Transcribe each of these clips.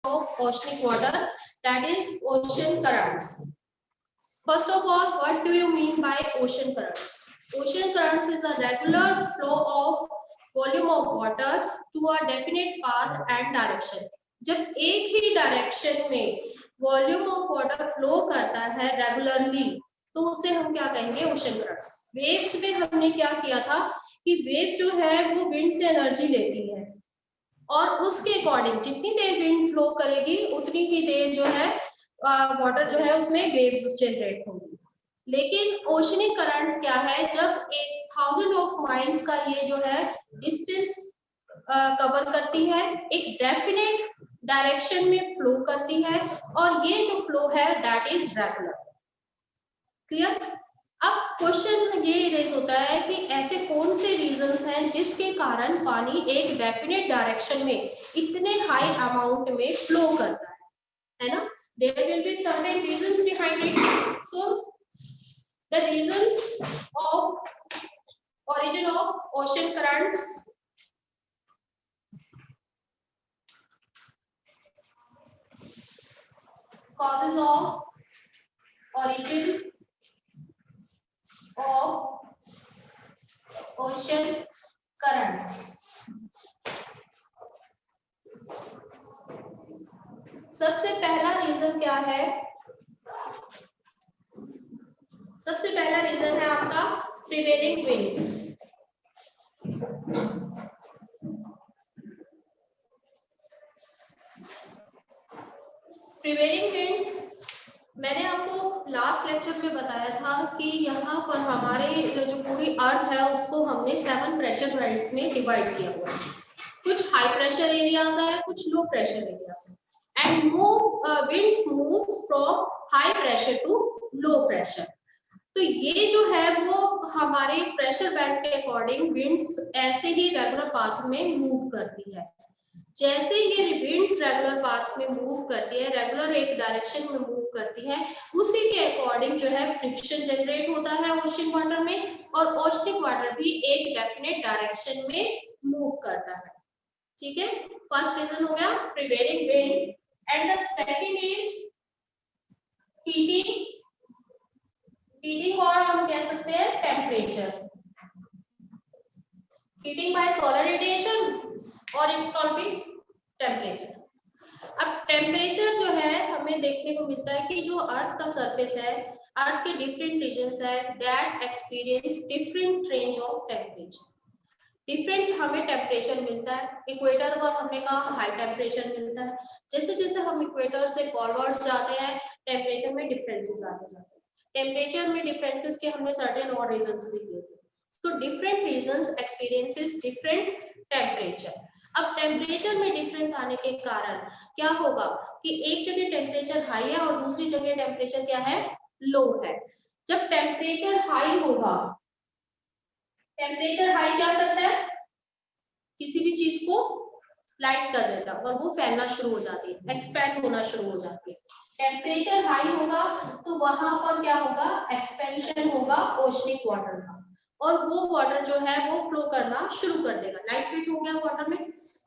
of oceanic water, that is ocean currents. First of all, what do you mean by ocean currents? Ocean currents is a regular flow of volume of water to a definite path and direction. जब एक ही direction में volume of water flow करता है regularly, तो उसे हम क्या कहेंगे? Ocean currents. वेव्स में हमने क्या किया था कि वेव्स जो है वो विंड से एनर्जी लेती है और उसके अकॉर्डिंग जितनी देर विंड फ्लो करेगी उतनी ही देर जो है वाटर जो है उसमें वेव्स जनरेट होंगी। लेकिन ओशनिक करंट्स क्या है? जब 1000 ऑफ माइल्स का ये जो है डिस्टेंस कवर करती है, एक डेफिनेट डायरेक्शन में फ्लो करती है और ये जो फ्लो है दैट इज रेगुलर। क्लियर? अब क्वेश्चन ये रेज होता है कि ऐसे कौन से रीजंस हैं जिसके कारण पानी एक डेफिनेट डायरेक्शन में इतने हाई अमाउंट में फ्लो करता है ना? There will be certain reasons behind it. So the reasons of origin of ocean currents. Causes of origin of ocean currents. सबसे पहला रीजन क्या है? सबसे पहला रीजन है आपका प्रिवेलिंग विंड्स। प्रिवेलिंग विंड्स मैंने आपको लास्ट लेक्चर में बताया था कि यहाँ पर हमारे जो पूरी अर्थ है उसको हमने 7 प्रेशर बैंड्स में डिवाइड किया हुआ है। कुछ हाई प्रेशर एरियाज है, कुछ लो प्रेशर एरियाज है, and winds moves from high pressure to low pressure. तो ये जो है वो हमारे प्रेशर बैंड के अकॉर्डिंग विंड्स ऐसे ही रेगुलर पाथ में मूव करती है। जैसे ये विंड्स रेगुलर पाथ में मूव करती है, रेगुलर एक डायरेक्शन में मूव करती है, उसी के अकॉर्डिंग जो है फ्रिक्शन जनरेट होता है ओशन वाटर में और ओशनिक वाटर भी एक डेफिनेट डायरेक्शन में मूव करता है। ठीक है, फर्स्ट रीजन हो गया prevailing wind and the second is heating. Heating और हम कह सकते हैं temperature. Heating bye solar radiation और इट कैन बी टेम्परेचर। अब टेम्परेचर जो है हमें देखने को मिलता है कि जो अर्थ का सरफेस है, अर्थ के डिफरेंट रीजन्स है that experience different range of temperature. Different हमें टेम्परेचर मिलता है। इक्वेटर पर हमने कहा हाई टेम्परेचर मिलता है। जैसे जैसे हम इक्वेटर से फॉरवर्ड जाते हैं टेम्परेचर में डिफरेंसेस आते जाते हैं। टेम्परेचर में डिफरेंसेस के हमने सर्टेन और रीजंस भी दिए थे। तो different reasons experiences different temperature. अब टेम्परेचर में डिफरेंस आने के कारण क्या होगा कि एक जगह टेम्परेचर हाई है और दूसरी जगह टेम्परेचर क्या है? लो है। जब टेम्परेचर हाई होगा, टेम्परेचर हाई क्या करता है? किसी भी चीज को लाइट कर देता है और वो फैलना शुरू हो जाती है, एक्सपैंड होना शुरू हो जाती है। टेम्परेचर हाई होगा तो वहां पर क्या होगा? एक्सपेंशन होगा ओशनिक वाटर का और वो वाटर जो है वो फ्लो करना शुरू कर देगा। लाइट वेट हो गया वाटर में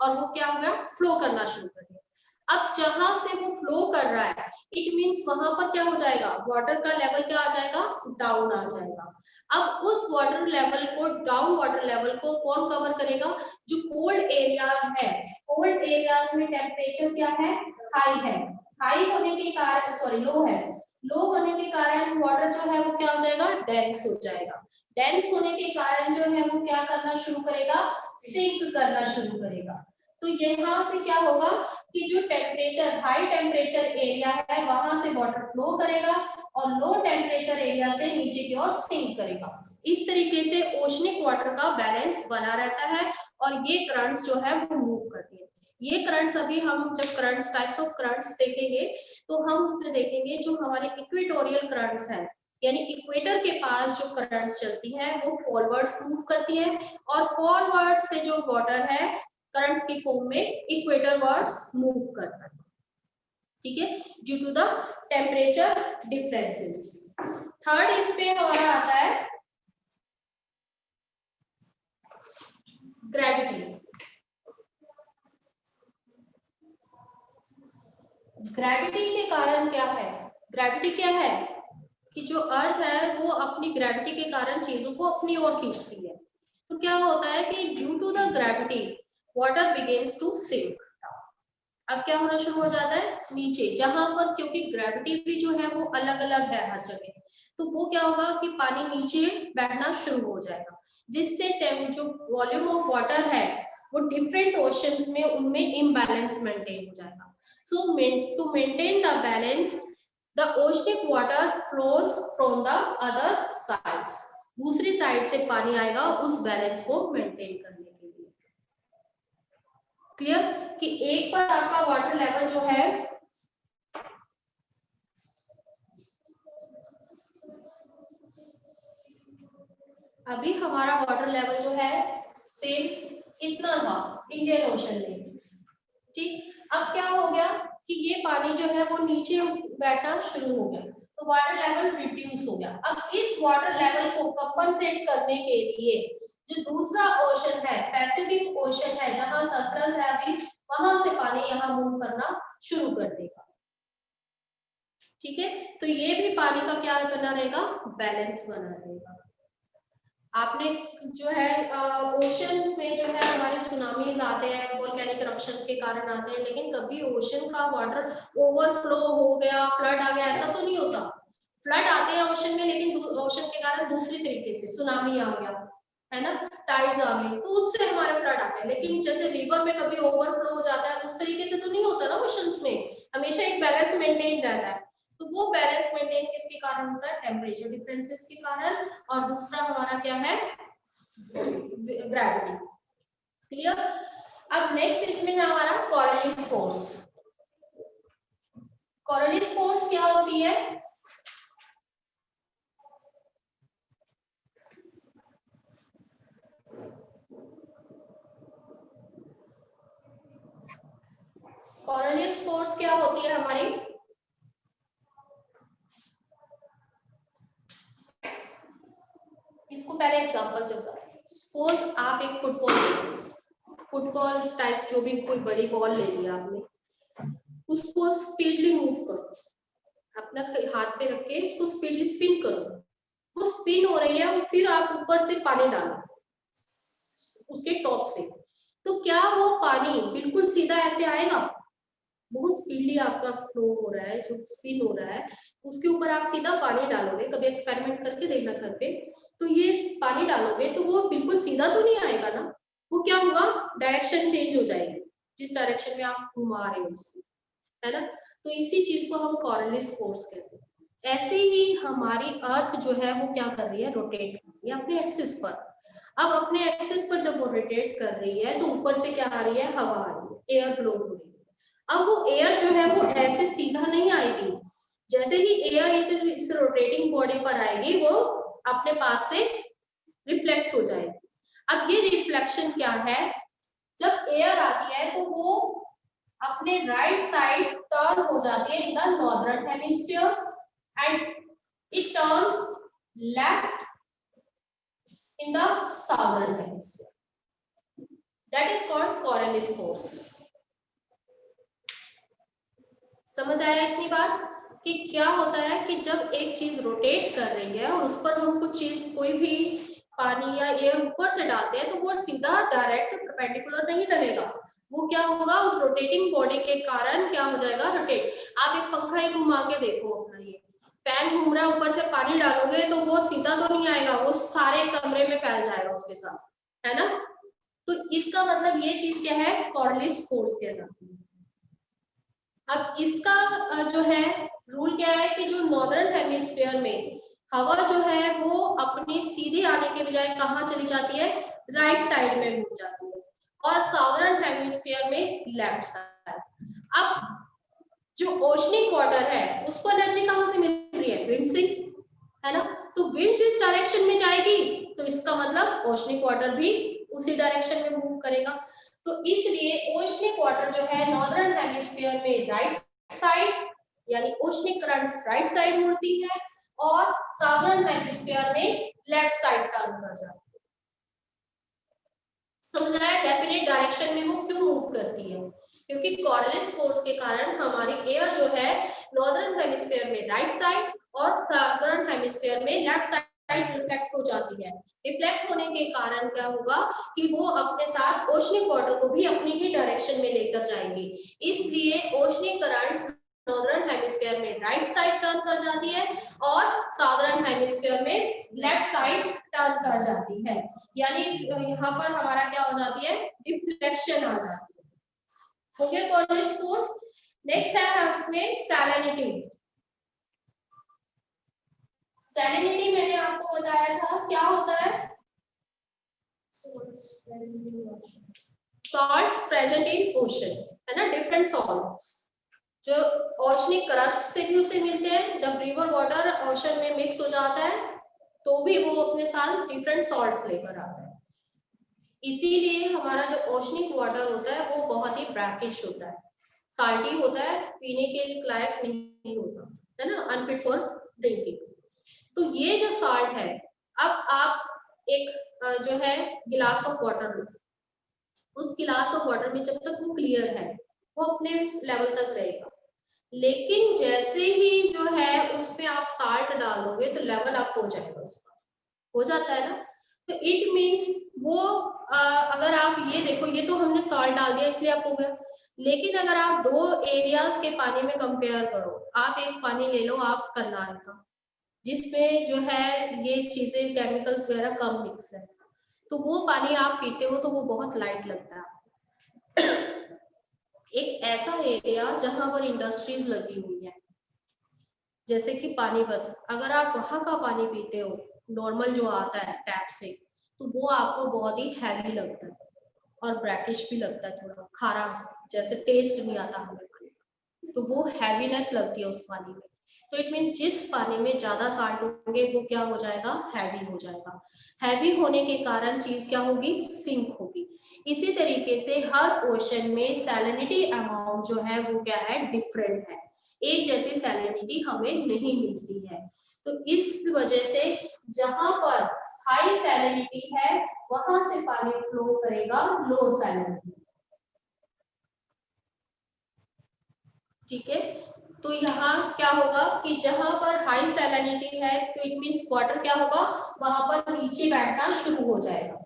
और वो क्या हो गया? फ्लो करना शुरू कर दिया। अब जहां से वो फ्लो कर रहा है इट मींस वहां पर क्या हो जाएगा? वाटर का लेवल क्या आ जाएगा? डाउन आ जाएगा। अब उस वाटर लेवल को, डाउन वाटर लेवल को कौन कवर करेगा? जो कोल्ड एरियाज है। कोल्ड एरियाज में टेम्परेचर क्या है? हाई है। हाई होने के कारण लो है। लो होने के कारण वाटर जो है वो क्या हो जाएगा? डेंस हो जाएगा। डेंस होने के कारण जो है वो क्या करना शुरू करेगा? सिंक करना शुरू करेगा। तो यहाँ से क्या होगा कि जो टेम्परेचर हाई टेम्परेचर एरिया है वहां से वाटर फ्लो करेगा और लो टेम्परेचर एरिया से नीचे की ओर सिंक करेगा। इस तरीके से ओशनिक वाटर का बैलेंस बना रहता है और ये करंट्स जो है वो मूव करती है। ये करंट्स अभी हम जब करंट्स टाइप्स ऑफ करंट्स देखेंगे तो हम उसमें देखेंगे जो हमारे इक्वेटोरियल करंट्स हैं, यानी इक्वेटर के पास जो करंट्स चलती हैं वो फॉरवर्ड्स मूव करती है और फॉरवर्ड से जो वाटर है करंट्स की फॉर्म में इक्वेटर वर्ड्स मूव करता है। ठीक है, due to the temperature differences. Third इस पे हमारा आता है ग्रेविटी। ग्रेविटी के कारण क्या है, ग्रेविटी क्या है कि जो अर्थ है वो अपनी ग्रेविटी के कारण चीजों को अपनी ओर खींचती है। तो क्या होता है कि due to the gravity water begins to sink. अब क्या होना शुरू हो जाता है नीचे, जहां पर क्योंकि ग्रेविटी भी जो है वो अलग अलग है हर जगह, तो वो क्या होगा कि पानी नीचे बैठना शुरू हो जाएगा, जिससे जो वॉल्यूम ऑफ वाटर है वो डिफरेंट ओशंस में उनमें इम्बैलेंस मेंटेन हो जाएगा। So to maintain the balance the oceanic water flows from the other sides, दूसरी साइड से पानी आएगा उस बैलेंस को मेंटेन करने के लिए। क्लियर कि एक बार आपका वाटर लेवल जो है अभी हमारा वाटर लेवल जो है सेम इतना था इंडियन ओशन में, ठीक। अब क्या हो गया कि ये पानी जो है वो नीचे बैठना शुरू हो गया, तो वाटर लेवल रिड्यूस हो गया। अब इस वाटर लेवल को कंपनसेट करने के लिए जो दूसरा ओशन है पैसिफिक ओशन है, जहां सरप्लस है अभी, वहां से पानी यहाँ मूव करना शुरू कर देगा, ठीक है। तो ये भी पानी का क्या बना रहेगा, बैलेंस बना रहेगा। आपने जो है ओशंस में जो है हमारे सुनामीज आते हैं, वोल्केनिक इरप्शंस के कारण आते हैं, लेकिन कभी ओशन का वाटर ओवरफ्लो हो गया, फ्लड आ गया, ऐसा तो नहीं होता। फ्लड आते हैं ओशन में, लेकिन ओशन के कारण दूसरी तरीके से सुनामी आ गया, है ना, टाइड्स आ गई, तो उससे हमारे फ्लड आते हैं। लेकिन जैसे रिवर में कभी ओवरफ्लो हो जाता है, उस तरीके से तो नहीं होता ना ओशंस में, हमेशा एक बैलेंस मेंटेन रहता है। तो वो बैलेंस मेंटेन किसके कारण होता है, टेम्परेचर डिफरेंसेस के कारण, और दूसरा हमारा क्या है, ग्रेविटी। क्लियर। अब नेक्स्ट इसमें है हमारा कोरोनिस फोर्स। कोरोनिस फोर्स क्या होती है, कोरोनिस फोर्स क्या होती है हमारी, इसको पहले एग्जांपल से बताओ। सपोज आप एक फुटबॉल टाइप जो भी कोई बड़ी बॉल ले लिया आपने, उसको स्पीडली मूव करो, अपना हाथ पे रख के उसको स्पीडली स्पिन करो, वो स्पिन हो रही है, फिर आप ऊपर से पानी डालो उसके टॉप से, तो क्या वो पानी बिल्कुल सीधा ऐसे आएगा, बहुत स्पीडली आपका फ्लो हो रहा है, जो स्पिन हो रहा है, उसके ऊपर आप सीधा पानी डालोगे, कभी एक्सपेरिमेंट करके देखना घर पे, तो ये पानी डालोगे तो वो बिल्कुल सीधा तो नहीं आएगा ना, वो क्या होगा, डायरेक्शन चेंज हो जाएगी, जिस डायरेक्शन में आप घुमा रहे हो उसको, है ना। तो इसी चीज को हम कोरोनिस फोर्स कहते हैं। ऐसे ही हमारी अर्थ जो है वो क्या कर रही है, रोटेट कर रही है अपने एक्सिस पर। अब अपने एक्सिस पर जब वो रोटेट कर रही है तो ऊपर से क्या आ रही है, हवा आ रही है, एयर फ्लो हो रही है। अब वो एयर जो है वो ऐसे सीधा नहीं आएगी, जैसे ही एयर इस रोटेटिंग बॉडी पर आएगी वो अपने पाथ से रिफ्लेक्ट हो जाएगी। अब ये रिफ्लेक्शन क्या है, जब एयर आती है तो वो अपने राइट साइड टर्न हो जाती है in the northern hemisphere and it turns left in the southern hemisphere, that is called Coriolis force. समझ आया इतनी बात कि क्या होता है कि जब एक चीज रोटेट कर रही है और उस पर हम कुछ चीज कोई भी पानी या एयर ऊपर से डालते हैं तो वो सीधा डायरेक्ट परपेंडिकुलर नहीं डलेगा, वो क्या होगा, उस रोटेटिंग बॉडी के कारण क्या हो जाएगा, रोटेट। आप एक पंखा ही घुमा के देखो अपना, ये फैन घूम रहा है, ऊपर से पानी डालोगे तो वो सीधा तो नहीं आएगा, वो सारे कमरे में फैल जाएगा उसके साथ, है ना। तो इसका मतलब ये चीज क्या है, कॉर्निस फोर्स कहलाती है। अब इसका जो है रूल क्या है कि जो नॉर्दर्न हेमिस्फीयर में हवा जो है वो अपने सीधे आने के बजाय कहाँ चली जाती है, राइट साइड में मुड़ जाती है, और साउदर्न हेमिस्फीयर में लेफ्ट साइड। अब जो ओशनिक वाटर है उसको एनर्जी कहाँ से मिल रही है, विंड से, है ना। तो विंड जिस डायरेक्शन में जाएगी तो इसका मतलब ओशनिक वाटर भी उसी डायरेक्शन में मूव करेगा। तो इसलिए ओशनिक वाटर जो है नॉर्दर्न हेमिस्फीयर में राइट साइड, यानी ओशनिक करंट्स राइट साइड मुड़ती है, और साउदर्न हेमिस्फीयर में लेफ्ट साइड टर्न कर जाती है। समझ आया, डेफिनेट डायरेक्शन में वो क्यों मूव करती है, क्योंकि कॉर्लिस फोर्स के कारण हमारी एयर जो है नॉर्दर्न हेमिस्फीयर में राइट साइड और साउदर्न हेमिस्फीयर में लेफ्ट साइड रिफ्लेक्ट हो जाती है। रिफ्लेक्ट होने के कारण क्या होगा कि वो अपने साथ ओशनिक वाटर को भी अपनी ही डायरेक्शन में लेकर जाएंगी, इसलिए ओशनिक करंट्स नॉर्दर्न हेमिस्फीयर में राइट साइड टर्न कर जाती है और साउदर्न हेमिस्फीयर में लेफ्ट साइड टर्न कर जाती है, यानी यहाँ पर हमारा क्या हो जाती है, रिफ्लेक्शन आ जाती है। हो गया कॉर्लिस फोर्स। नेक्स्ट है इसमें सैलिनिटी। सैलिनिटी मैंने आपको बताया था क्या होता है, सॉल्ट्स प्रेजेंट इन ओशन, है ना, डिफरेंट सॉल्ट्स जो ओशनिक क्रस्ट से भी उसे मिलते हैं। जब रिवर वाटर ओशन में मिक्स हो जाता है तो भी वो अपने साथ डिफरेंट सॉल्ट्स लेकर आता है, इसीलिए हमारा जो ओशनिक वाटर होता है वो बहुत ही ब्रैकिश होता है, साल्टी होता है, पीने के लायक नहीं होता, है ना, अनफिट फॉर ड्रिंकिंग। तो ये जो साल्ट है, अब आप एक जो है गिलास ऑफ वाटर लो, उस गिलास ऑफ वाटर में जब तक वो क्लियर है वो अपने लेवल तक रहेगा, लेकिन जैसे ही जो है उसमें आप साल्ट डालोगे तो लेवल अप हो जाएगा उसका, हो जाता है ना। तो इट मींस वो अगर आप ये देखो, ये तो हमने सॉल्ट डाल दिया इसलिए अप हो गया, लेकिन अगर आप दो एरियाज के पानी में कंपेयर करो, आप एक पानी ले लो आप करनाल का, जिसमें जो है ये चीजें केमिकल्स वगैरह कम मिक्स है, तो वो पानी आप पीते हो तो वो बहुत लाइट लगता है। एक ऐसा एरिया जहां पर इंडस्ट्रीज लगी हुई है जैसे कि पानीपत, अगर आप वहां का पानी पीते हो नॉर्मल जो आता है टैप से, तो वो आपको बहुत ही हैवी लगता है और ब्रैकिश भी लगता है, थोड़ा खारा जैसे टेस्ट नहीं आता हमें पानी का, तो वो हैवीनेस लगती है उस पानी में। तो इट मीन्स जिस पानी में ज्यादा साल्ट होंगे वो क्या हो जाएगा, हैवी हो जाएगा। हैवी होने के कारण चीज क्या होगी, सिंक होगी। इसी तरीके से हर ओशन में सैलिनिटी अमाउंट जो है वो क्या है, डिफरेंट है, एक जैसी सैलिनिटी हमें नहीं मिलती है। तो इस वजह से जहां पर हाई सैलिनिटी है वहां से पानी फ्लो करेगा लो सैलिनिटी, ठीक है। तो यहाँ क्या होगा कि जहां पर हाई सैलिनिटी है तो इट मींस वाटर क्या होगा, वहां पर नीचे बैठना शुरू हो जाएगा।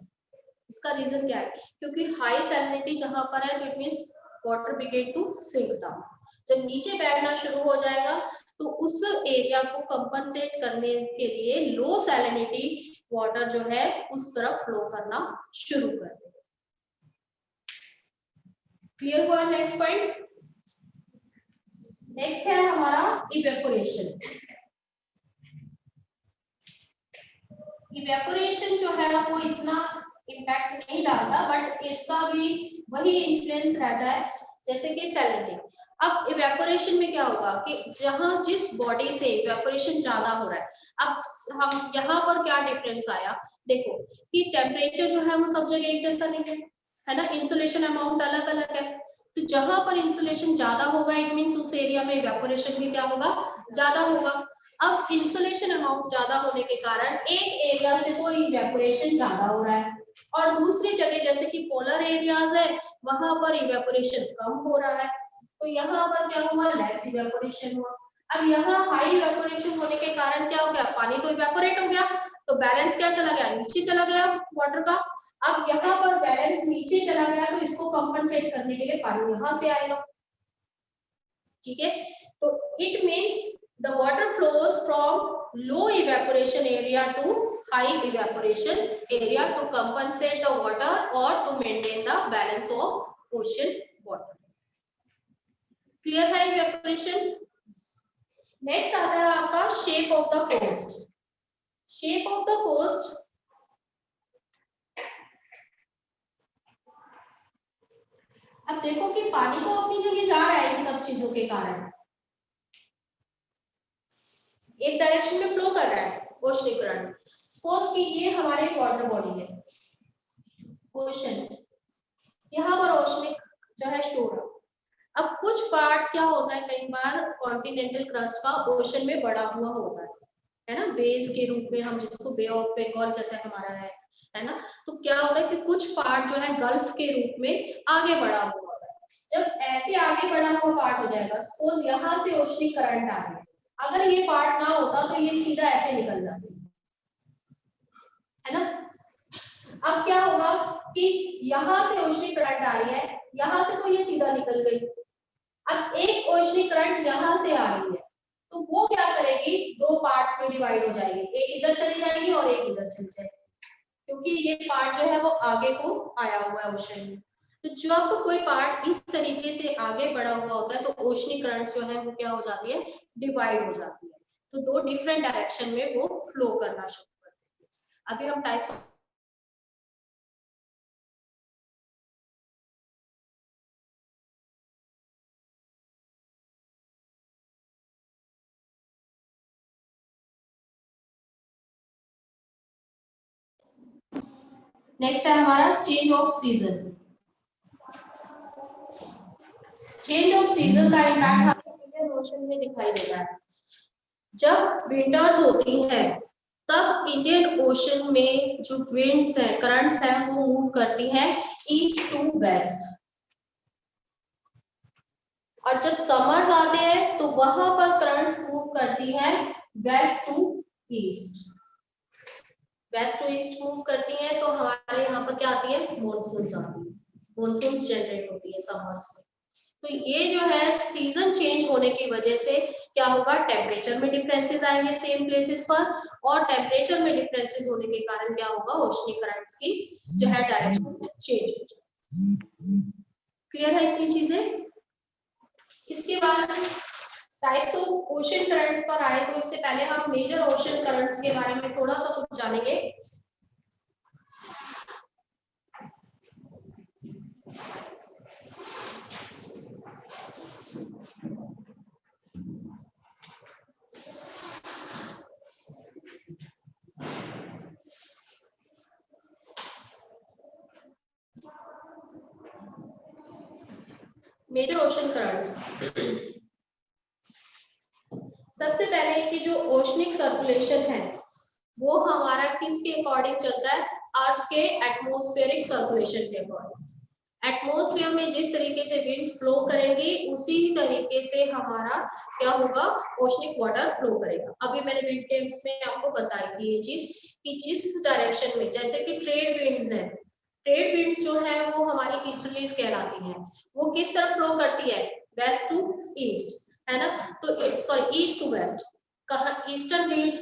इसका रीजन क्या है, क्योंकि हाई सैलिनिटी जहां पर है तो it means water began to sink down, जब नीचे बैठना शुरू हो जाएगा तो उस एरिया को कंपनसेट करने के लिए लो सैलिनिटी वाटर जो है उस तरफ फ्लो करना शुरू कर देगा। क्लियर हुआ नेक्स्ट पॉइंट। नेक्स्ट है हमारा इवेपोरेशन। इवेपोरेशन जो है वो इतना इम्पैक्ट नहीं डालता, बट इसका भी वही इन्फ्लुएंस रहता है जैसे कि सैलिनिटी। अब इवेपोरेशन में क्या होगा कि जहां जिस बॉडी से इवेपोरेशन ज्यादा हो रहा है, अब हम यहाँ पर क्या डिफरेंस आया, देखो कि टेम्परेचर जो है वो सब जगह एक जैसा नहीं है ना, इंसुलेशन अमाउंट अलग अलग है। तो जहां पर इंसुलेशन ज्यादा होगा इट मींस उस एरिया में इवेपोरेशन भी क्या होगा, ज्यादा होगा। अब इंसुलेशन अमाउंट ज्यादा होने के कारण एक एरिया से तो इवेपोरेशन ज्यादा हो रहा है और दूसरी जगह जैसे कि पोलर एरियाज है वहां पर इवेपोरेशन कम हो रहा है, तो यहाँ पर क्या हुआ, लेस इवेपोरेशन हुआ। अब यहाँ हाई इवेपोरेशन होने के कारण क्या हो गया, पानी तो इवेपोरेट हो गया, तो बैलेंस क्या चला गया, नीचे चला गया वाटर का। अब यहाँ पर बैलेंस नीचे चला गया तो इसको कंपनसेट करने के लिए पानी यहाँ से आएगा, ठीक है। तो it means the water flows from low evaporation area to high evaporation area to compensate the water or to maintain the balance of ocean water. Clear है evaporation? Next आता है आपका shape of the coast. Shape of the coast अब देखो कि पानी तो अपनी जगह जा रहा है इन सब चीजों के कारण, एक डायरेक्शन में फ्लो कर रहा है ओशनिक करंट। सपोज कि ये हमारे वाटर बॉडी है ओशन, यहाँ पर ओशनिक जो है शोर। अब कुछ पार्ट क्या होता है, कई बार कॉन्टिनेंटल क्रस्ट का ओशन में बढ़ा हुआ होता है ना, बेस के रूप में हम जिसको बे ऑफ बंगाल जैसा हमारा है ना, तो क्या होता है कि कुछ पार्ट जो है गल्फ के रूप में आगे बढ़ा हुआ होता है। जब ऐसे आगे बढ़ा हुआ पार्ट हो जाएगा, सपोज यहाँ से ओशनिक करंट आ रही है, अगर ये पार्ट ना होता तो ये सीधा ऐसे निकल जाती है ना। अब क्या होगा कि यहाँ से ओशनिक करंट आ रही है, यहाँ से तो ये सीधा निकल गई। अब एक ओशनिक करंट यहाँ से आ रही है, तो वो क्या करेगी, दो पार्ट्स में डिवाइड हो जाएगी, एक इधर चली जाएगी और एक इधर चली जाएगी, क्योंकि ये पार्ट जो है वो आगे को आया हुआ है ओशन में। तो जब कोई पार्ट इस तरीके से आगे बढ़ा हुआ होता है तो ओशनिक करंट जो है वो क्या हो जाती है, डिवाइड हो जाती है, तो दो डिफरेंट डायरेक्शन में वो फ्लो करना शुरू करते हैं। अभी हम टाइप्स नेक्स्ट है हमारा change off season. Change off season का इम्पैक्ट हमें इंडियन ओशन में दिखाई देता है। जब विंटर्स होती है तब इंडियन ओशन में जो विंड्स है, करंट्स है, वो मूव करती है ईस्ट टू वेस्ट, और जब समर्स आते हैं तो वहां पर करंट्स मूव करती है west to east. West to east move करती हैं तो हमारे यहाँ पर क्या आती है, मॉनसून्स आती है, मॉनसून्स जनरेट होती है समर्स में। तो ये जो है सीजन चेंज होने की वजह से क्या होगा, टेम्परेचर में डिफरेंसेस आएंगे सेम प्लेसेस पर, और टेम्परेचर में डिफरेंसेस होने के कारण क्या होगा, ओशनिक करंट्स की जो है डायरेक्शन चेंज हो जाएगी। क्लियर है इतनी चीजें। इसके बाद टाइप्स ऑफ ओशन करंट्स पर आए तो इससे पहले हम मेजर ओशन करंट्स के बारे में थोड़ा सा कुछ जानेंगे। मेजर ओशन करंट्स, सबसे पहले कि जो ओशनिक सर्कुलेशन है वो हमारा किसके अकॉर्डिंग चलता है, अर्थ के एटमॉस्फेरिक सर्कुलेशन के अकॉर्डिंग। एटमॉस्फेयर में जिस तरीके से विंड्स फ्लो करेंगी उसी तरीके से हमारा क्या होगा, ओशनिक वाटर फ्लो करेगा। अभी मैंने विंड टेम्स में आपको बताई थी ये चीज कि जिस डायरेक्शन में, जैसे कि ट्रेड विंड्स है, ट्रेड विंड्स जो है वो हमारी ईस्टर्लीज कहलाती हैं, वो किस तरफ फ्लो करती है, वेस्ट टू ईस्ट, है ना। तो सॉरी ईस्ट टू वेस्ट, कहा ईस्टर्न विंड्स,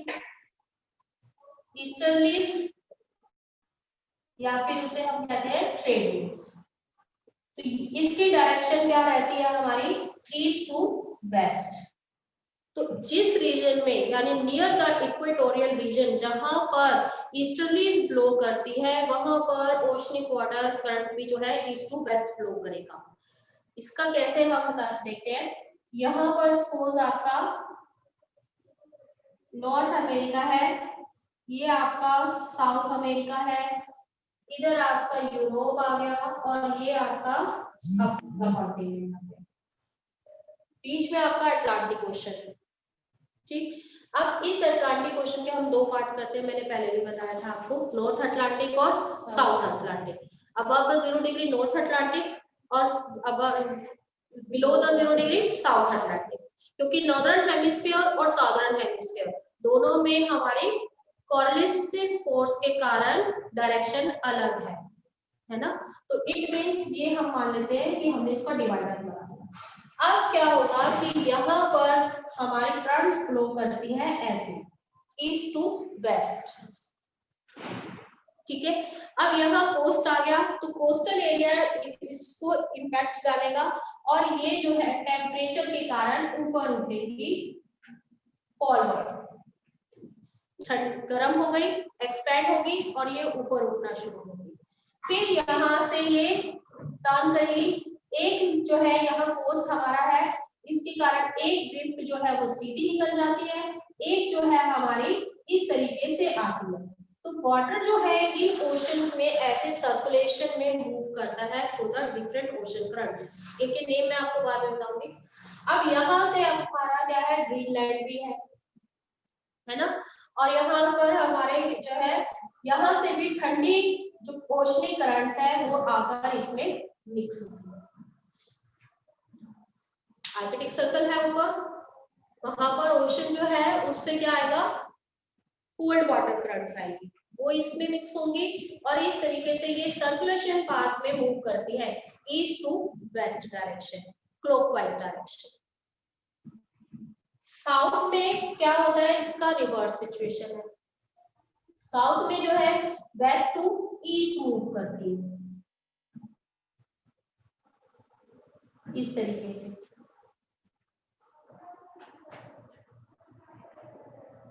ईस्टर्लीज या फिर उसे हम कहते हैं ट्रेड विंड्स। तो इसकी डायरेक्शन क्या रहती है हमारी, ईस्ट टू वेस्ट। तो जिस रीजन में यानी नियर द इक्वेटोरियल रीजन जहां पर ईस्टर्लीज ब्लो करती है वहां पर ओशनिक वाटर करंट भी जो है ईस्ट टू वेस्ट फ्लो करेगा। इसका कैसे हम देखते हैं, यहाँ पर सपोज आपका नॉर्थ अमेरिका है, ये आपका साउथ अमेरिका है, इधर आपका यूरोप आ गया और ये आपका अफ्रीका कॉन्टिनेंट आ गया, बीच में आपका अटलांटिक ओशन है। ठीक, अब इस अटलांटिक ओशन के हम दो पार्ट करते हैं, मैंने पहले भी बताया था आपको, नॉर्थ अटलांटिक और south Atlantic. Above the 0 degree north Atlantic और above below the 0 degree south Atlantic, क्योंकि नॉर्दर्न हेमिस्फीयर और साउदर्न हेमिस्फीयर दोनों में हमारी कोरिलेटिव फोर्स के कारण डायरेक्शन अलग है ना। तो इट मींस ये हम मान लेते हैं कि हमने इसका डिवाइडर बना दिया। अब क्या होगा कि यहाँ पर हमारी करंट्स फ्लो करती है ऐसे ईस्ट टू वेस्ट, ठीक है। अब यहाँ कोस्ट आ गया तो कोस्टल एरिया इसको इम्पैक्ट डालेगा और ये जो है टेम्परेचर के कारण ऊपर उठेगी, फॉरवर्ड गर्म हो गई, एक्सपैंड होगी और ये ऊपर उठना शुरू होगी। फिर यहाँ से ये टर्न करेगी, एक जो है यहाँ कोस्ट हमारा है, इसके कारण एक ड्रिफ्ट जो है वो सीधी निकल जाती है, एक जो है हमारी इस तरीके से आती है। तो वाटर जो है इन ओशंस में ऐसे सर्कुलेशन में मूव करता है through the different ocean currents. इनके नेम मैं आपको बाद में बताऊंगी। अब यहाँ से हमारा क्या है, ग्रीनलैंड भी है ना, और यहाँ पर हमारे जो है यहाँ से भी ठंडी जो ओशनिक करंट्स है वो आकर इसमें मिक्स होती है। आर्कटिक सर्कल है ऊपर, वहां पर ओशन जो है उससे क्या आएगा, कोल्ड वाटर करंट्स आएगी, वो इसमें मिक्स होंगी और इस तरीके से ये सर्कुलेशन पाथ में मूव करती है east to west direction, clockwise direction. South में क्या होता है, इसका रिवर्स सिचुएशन है। साउथ में जो है वेस्ट टू ईस्ट मूव करती है इस तरीके से।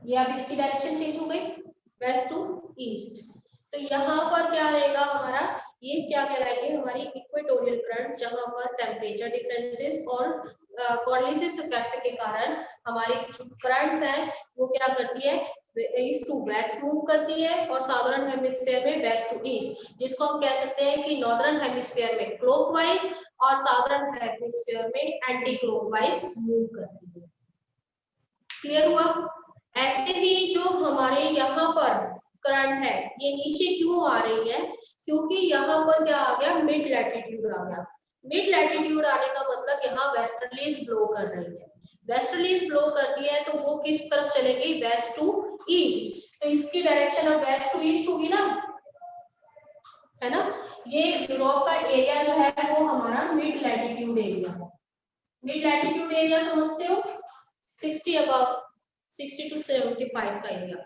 ये अब इसकी डायरेक्शन चेंज हो गई वेस्ट टू ईस्ट। तो यहाँ पर क्या रहेगा हमारा, ये क्या कहलाएंगे, हमारी इक्वेटोरियल करंट, जहां पर टेम्परेचर डिफरेंसेस और कॉर्निसिस इफेक्ट के कारण हमारी जो करंट्स है वो क्या करती है, ईस्ट टू वेस्ट मूव करती है और साउदर्न हेमिस्फीयर में वेस्ट टू ईस्ट, जिसको हम कह सकते हैं कि नॉर्दर्न हेमिस्फीयर में क्लॉकवाइज और साउदर्न हेमिस्फीयर में एंटी क्लॉकवाइज मूव करती है। क्लियर हुआ? ऐसे ही जो हमारे यहाँ पर करंट है ये नीचे क्यों आ रही है, क्योंकि यहाँ पर क्या आ गया, मिड लैटिट्यूड आ गया। मिड लैटिट्यूड आने का मतलब यहाँ वेस्टर्लीज ब्लो कर रही है, वेस्टर्लीज ब्लो करती है तो वो किस तरफ चलेगी, वेस्ट टू ईस्ट। तो इसकी डायरेक्शन अब वेस्ट टू ईस्ट होगी ना, है ना। ये यूरोप का एरिया जो है वो हमारा मिड लैटिट्यूड एरिया है। मिड लैटिट्यूड एरिया समझते हो, 60 अबव 60 टू 75 का एरिया।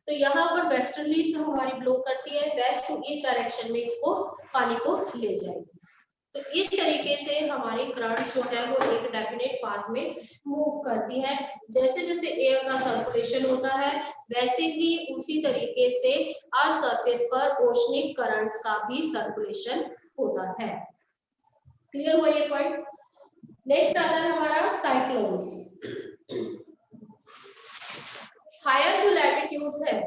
तो यहाँ पर वेस्टर्ली से हमारी ब्लो करती है, वेस्ट टू ईस्ट डायरेक्शन में इसको पानी को ले जाएगी। तो इस तरीके से हमारी करंट्स जो है वो एक डेफिनेट पाथ में मूव करती है। जैसे जैसे एयर का सर्कुलेशन होता है वैसे ही उसी तरीके से अर्थ सरफेस पर ओशनिक करंट्स का भी सर्कुलेशन होता है। क्लियर हुआ ये पॉइंट? नेक्स्ट आता है हमारा साइक्लोन्स। हायर जो लैटिट्यूड्स है,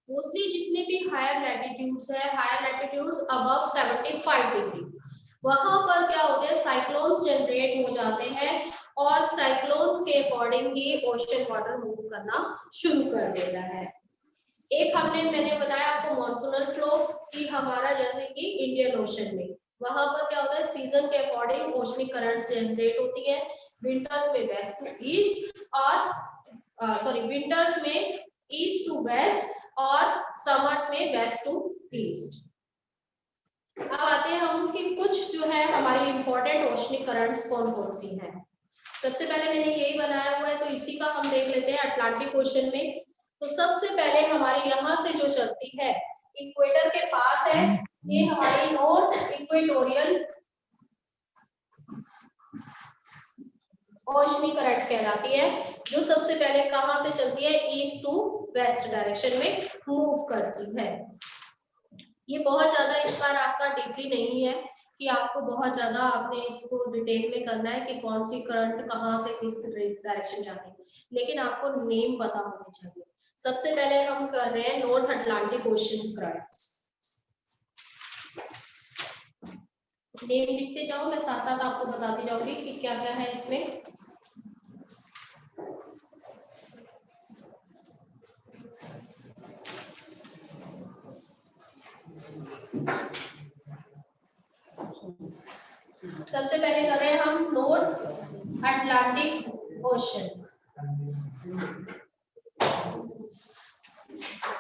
मोस्टली जितने भी हायर लैटिट्यूड्स है, हायर लैटिट्यूड्स अबव 75 डिग्री, वहां पर क्या होते हैं, साइक्लोन्स जनरेट हो जाते हैं और साइक्लोन्स के अकॉर्डिंग ही ओशन वाटर मूव करना शुरू कर देता है। एक मैंने बताया आपको मॉनसूनल फ्लो कि हमारा जैसे कि इंडियन ओशन में वहां पर क्या होता है, सीजन के अकॉर्डिंग ओशनिक करंट्स जनरेट होती है। विंटर्स में वेस्ट टू ईस्ट और सॉरी विंटर्स में ईस्ट टू वेस्ट और समर्स में वेस्ट टू ईस्ट। अब आते हैं हम कि कुछ जो है हमारी इंपॉर्टेंट ओशनिक करंट्स कौन कौन सी हैं। सबसे पहले मैंने यही बनाया हुआ है तो इसी का हम देख लेते हैं। अटलांटिक ओशन में तो सबसे पहले हमारे यहाँ से जो चलती है इक्वेटर के पास है, ये हमारी नॉर्थ इक्वेटोरियल ओशनिक करंट कहलाती है, जो सबसे पहले कहां से चलती है, ईस्ट टू वेस्ट डायरेक्शन में मूव करती है। ये बहुत ज्यादा इस बार आपका डीपली नहीं है कि आपको बहुत ज्यादा आपने इसको डिटेल में करना है कि कौन सी करंट कहां से किस डायरेक्शन जाती है, लेकिन आपको नेम पता होने चाहिए। सबसे पहले हम कर रहे हैं north Atlantic ocean currents. Name लिखते जाओ, मैं साथ साथ आपको बताती जाऊंगी कि क्या क्या है इसमें। सबसे पहले कर रहे हैं हम नॉर्थ अटलांटिक ओशन।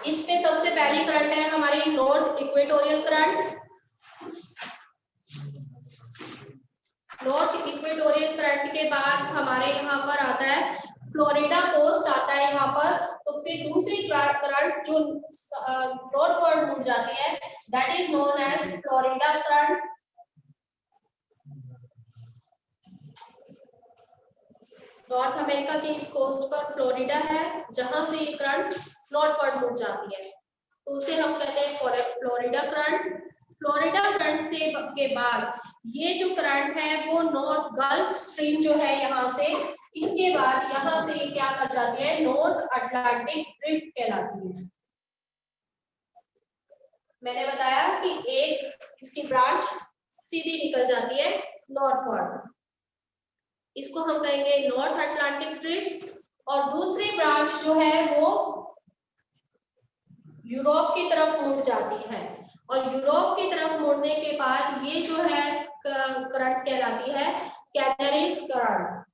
इसमें सबसे पहली करंट है हमारी north equatorial current. North equatorial current के बाद हमारे यहाँ पर आता है फ्लोरिडा कोस्ट आता है यहाँ पर। तो फिर दूसरी करंट जो नॉर्थवर्ड मूव जाती है that is known as Florida current. North America के इस कोस्ट पर फ्लोरिडा है जहां से ये करंट नॉर्थवर्ड मूव जाती है, तो उसे हम कहते हैं फ्लोरिडा करंट। फ्लोरिडा करंट से के बाद ये जो करंट है वो नॉर्थ गल्फ स्ट्रीम जो है यहाँ से, इसके बाद यहाँ से ये क्या कर जाती है, नॉर्थ अटलांटिक ड्रिफ्ट कहलाती है। मैंने बताया कि एक इसकी ब्रांच सीधी निकल जाती है नॉर्थवर्ड, इसको हम कहेंगे नॉर्थ अटलांटिक ड्रिफ्ट। और दूसरी ब्रांच जो है वो यूरोप की तरफ मुड़ जाती है, और यूरोप की तरफ मुड़ने के बाद ये जो है करंट कहलाती है कैनरीज करंट।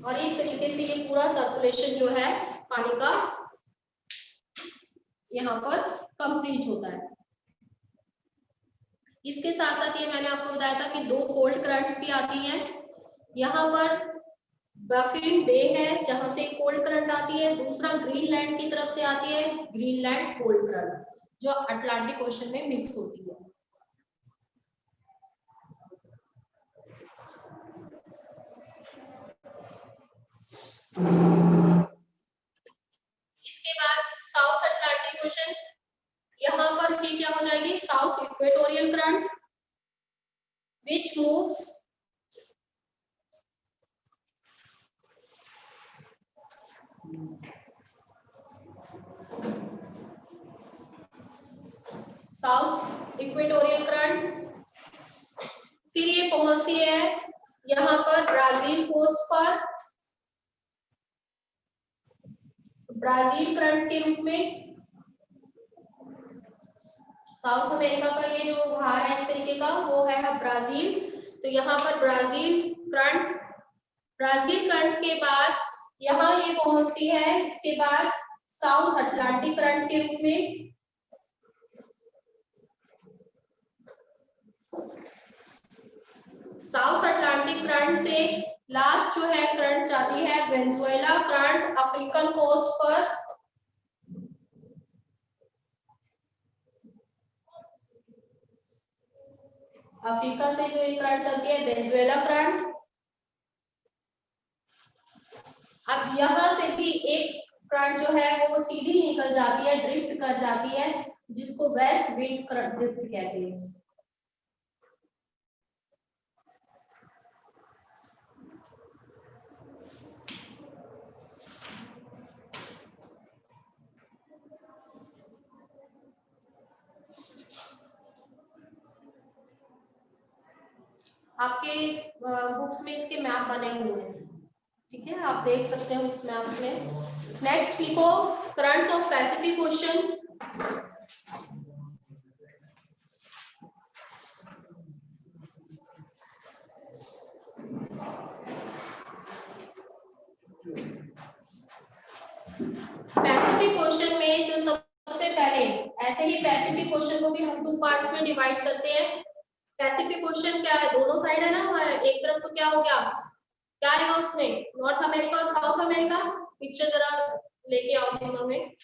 और इस तरीके से ये पूरा सर्कुलेशन जो है पानी का यहाँ पर कंप्लीट होता है। इसके साथ साथ ये मैंने आपको बताया था कि 2 कोल्ड करंट्स भी आती हैं। यहाँ पर बाफिन बे है जहां से कोल्ड करंट आती है, दूसरा ग्रीनलैंड की तरफ से आती है ग्रीनलैंड कोल्ड करंट जो अटलांटिक ओशन में मिक्स होती है। इसके बाद साउथ अटलांटिक ओशन, यहाँ पर फिर क्या हो जाएगी south equatorial current which moves south equatorial current, फिर ये पहुंचती है यहाँ पर ब्राजील कोस्ट पर ब्राजील करंट के रूप में। साउथ अमेरिका का ये जो भाग है इस तरीके का वो है ब्राजील, तो यहाँ पर ब्राजील करंट के बाद यहाँ ये पहुंचती है इसके बाद साउथ अटलांटिक करंट के रूप में। साउथ अटलांटिक करंट से लास्ट जो है करंट जाती है वेनेजुएला करंट अफ्रीकन कोस्ट पर। अफ्रीका से जो ये करंट चलती है वेनेजुएला करंट। अब यहाँ से भी एक करंट जो है वो सीधी निकल जाती है, ड्रिफ्ट कर जाती है, जिसको वेस्ट विंड करंट ड्रिफ्ट कहते हैं। आपके बुक्स में इसके मैप बने हुए हैं, ठीक है, आप देख सकते हैं उस मैप्स में। नेक्स्ट लिखो currents of Pacific ocean. Pacific ocean में जो सबसे पहले, ऐसे ही पैसिफिक ओशन को भी हम 2 पार्ट्स में डिवाइड करते हैं। पैसिफिक ओशन क्या है, दोनों साइड है ना हमारे, एक तरफ तो क्या हो गया, क्या आएगा उसमें नॉर्थ अमेरिका और साउथ अमेरिका। पिक्चर जरा लेके आओ दिमाग में।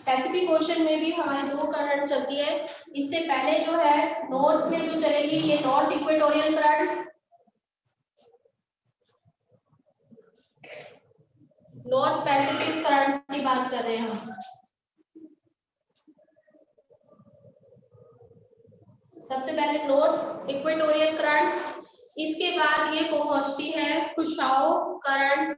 पैसिफिक ओशन में भी हमारी 2 करंट चलती है। इससे पहले जो है नॉर्थ में जो चलेगी ये north equatorial current, north Pacific current की बात कर रहे हैं हम। सबसे पहले नॉर्थ इक्वेटोरियल करंट, इसके बाद ये पहुंचती है कुशाओ करंट